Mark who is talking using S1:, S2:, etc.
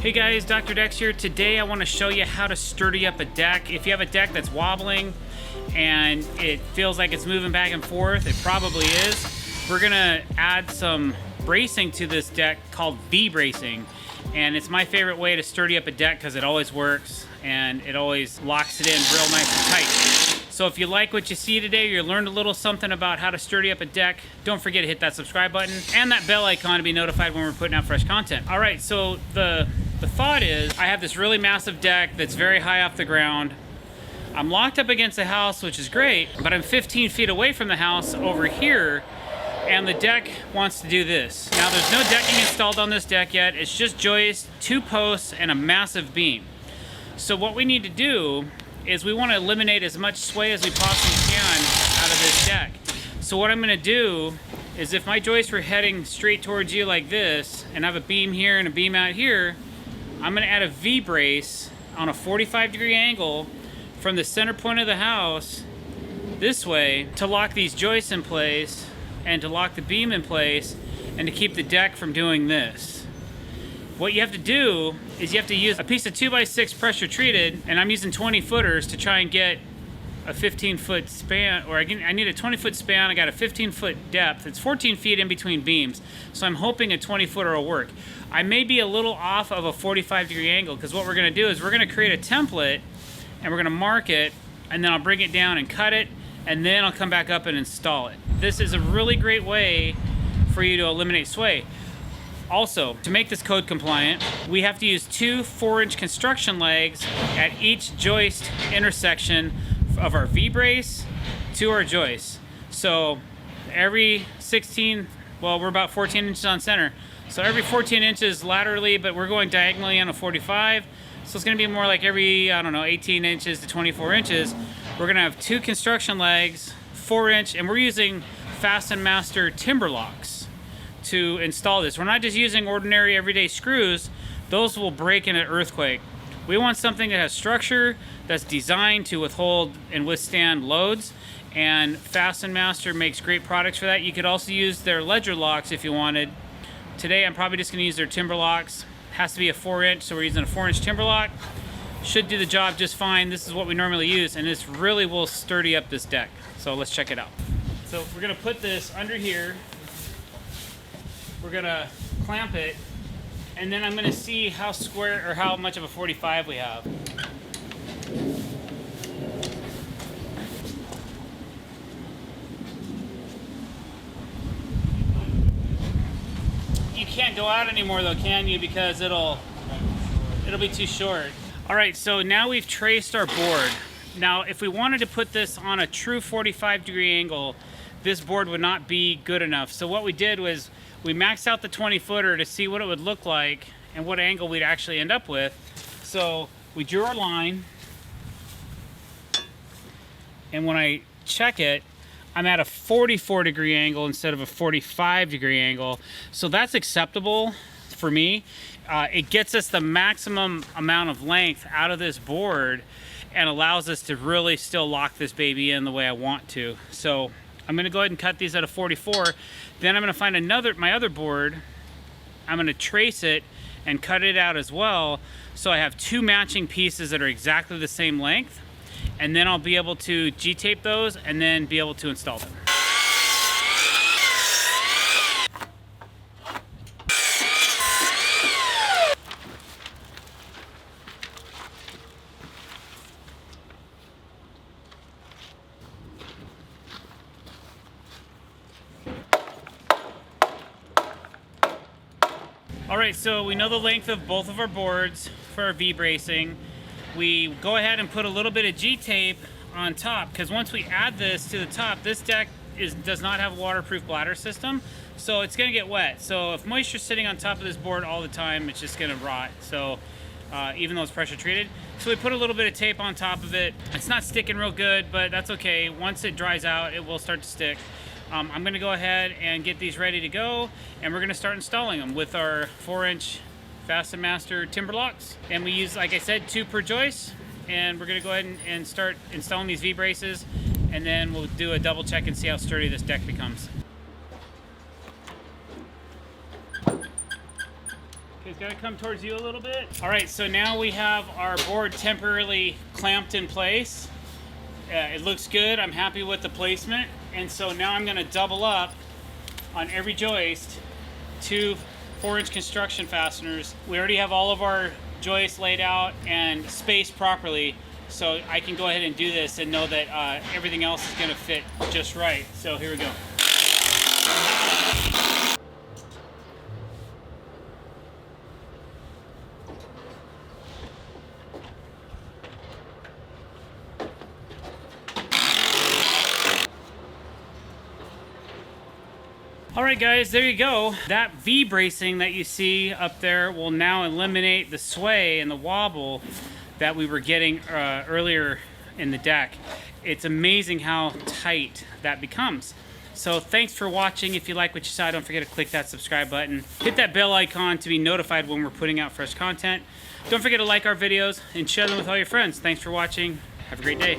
S1: Hey guys, Dr. Decks here. Today I want to show you how to sturdy up a deck. If you have a deck that's wobbling and it feels like it's moving back and forth, it probably is. We're gonna add some bracing to this deck called V-bracing. And it's my favorite way to sturdy up a deck because it always works and it always locks it in real nice and tight. So if you like what you see today, you learned a little something about how to sturdy up a deck, don't forget to hit that subscribe button and that bell icon to be notified when we're putting out fresh content. All right, so the thought is I have this really massive deck that's very high off the ground. I'm locked up against the house, which is great, but I'm 15 feet away from the house over here, and the deck wants to do this. Now there's no decking installed on this deck yet. It's just joist, 2 posts, and a massive beam. So what we need to do is we want to eliminate as much sway as we possibly can out of this deck. So what I'm going to do is if my joists were heading straight towards you like this, and I have a beam here and a beam out here, I'm going to add a V-brace on a 45-degree angle from the center point of the house this way to lock these joists in place and to lock the beam in place and to keep the deck from doing this. What you have to do is you have to use a piece of 2x6 pressure treated, and I'm using 20 footers to try and get a 15-foot span, or I need a 20-foot span. I got a 15-foot depth. It's 14 feet in between beams, so I'm hoping a 20-footer will work. I may be a little off of a 45-degree angle because what we're going to do is we're going to create a template and we're going to mark it, and then I'll bring it down and cut it, and then I'll come back up and install it. This is a really great way for you to eliminate sway. Also, to make this code compliant, we have to use 2 4-inch construction legs at each joist intersection of our V-brace to our joist. So every 16, well, we're about 14 inches on center. So every 14 inches laterally, but we're going diagonally on a 45. So it's gonna be more like every, I don't know, 18 inches to 24 inches. We're gonna have 2 construction legs, 4-inch, and we're using Fasten Master timberlocks to install this. We're not just using ordinary everyday screws. Those will break in an earthquake. We want something that has structure, that's designed to withhold and withstand loads, and Fasten Master makes great products for that. You could also use their ledger locks if you wanted. Today I'm probably just going to use their timber locks. It has to be a 4-inch, so we're using a 4-inch timber lock. Should do the job just fine. This is what we normally use, and this really will sturdy up this deck. So let's check it out. So we're going to put this under here. We're going to clamp it, and then I'm going to see how square or how much of a 45 we have. You can't go out anymore though, can you? Because it'll be too short. All right, so now we've traced our board. Now, if we wanted to put this on a true 45-degree angle, this board would not be good enough. So what we did was we maxed out the 20-footer to see what it would look like and what angle we'd actually end up with. So we drew our line, and when I check it, I'm at a 44-degree angle instead of a 45-degree angle. So that's acceptable for me. It gets us the maximum amount of length out of this board and allows us to really still lock this baby in the way I want to. So I'm gonna go ahead and cut these at a 44. Then I'm gonna find my other board. I'm gonna trace it and cut it out as well. So I have 2 matching pieces that are exactly the same length. And then I'll be able to G-tape those and then be able to install them. All right, so we know the length of both of our boards for our V-bracing. We go ahead and put a little bit of G-tape on top, because once we add this to the top, this deck does not have a waterproof bladder system, so it's going to get wet. So if moisture's sitting on top of this board all the time, it's just going to rot. So even though it's pressure treated, so we put a little bit of tape on top of it. It's not sticking real good, but that's okay. Once it dries out, it will start to stick. I'm going to go ahead and get these ready to go, and we're going to start installing them with our 4-inch Fasten Master timber locks. And we use, like I said, 2 per joist, and we're going to go ahead and start installing these V-braces, and then we'll do a double check and see how sturdy this deck becomes. It's gotta come towards you a little bit. All right, so now we have our board temporarily clamped in place. It looks good. I'm happy with the placement. And so now I'm gonna double up on every joist 2 4-inch construction fasteners. We already have all of our joists laid out and spaced properly, so I can go ahead and do this and know that everything else is gonna fit just right. So here we go. All right, guys, there you go. That V-bracing that you see up there will now eliminate the sway and the wobble that we were getting earlier in the deck. It's amazing how tight that becomes. So thanks for watching. If you like what you saw, don't forget to click that subscribe button. Hit that bell icon to be notified when we're putting out fresh content. Don't forget to like our videos and share them with all your friends. Thanks for watching. Have a great day.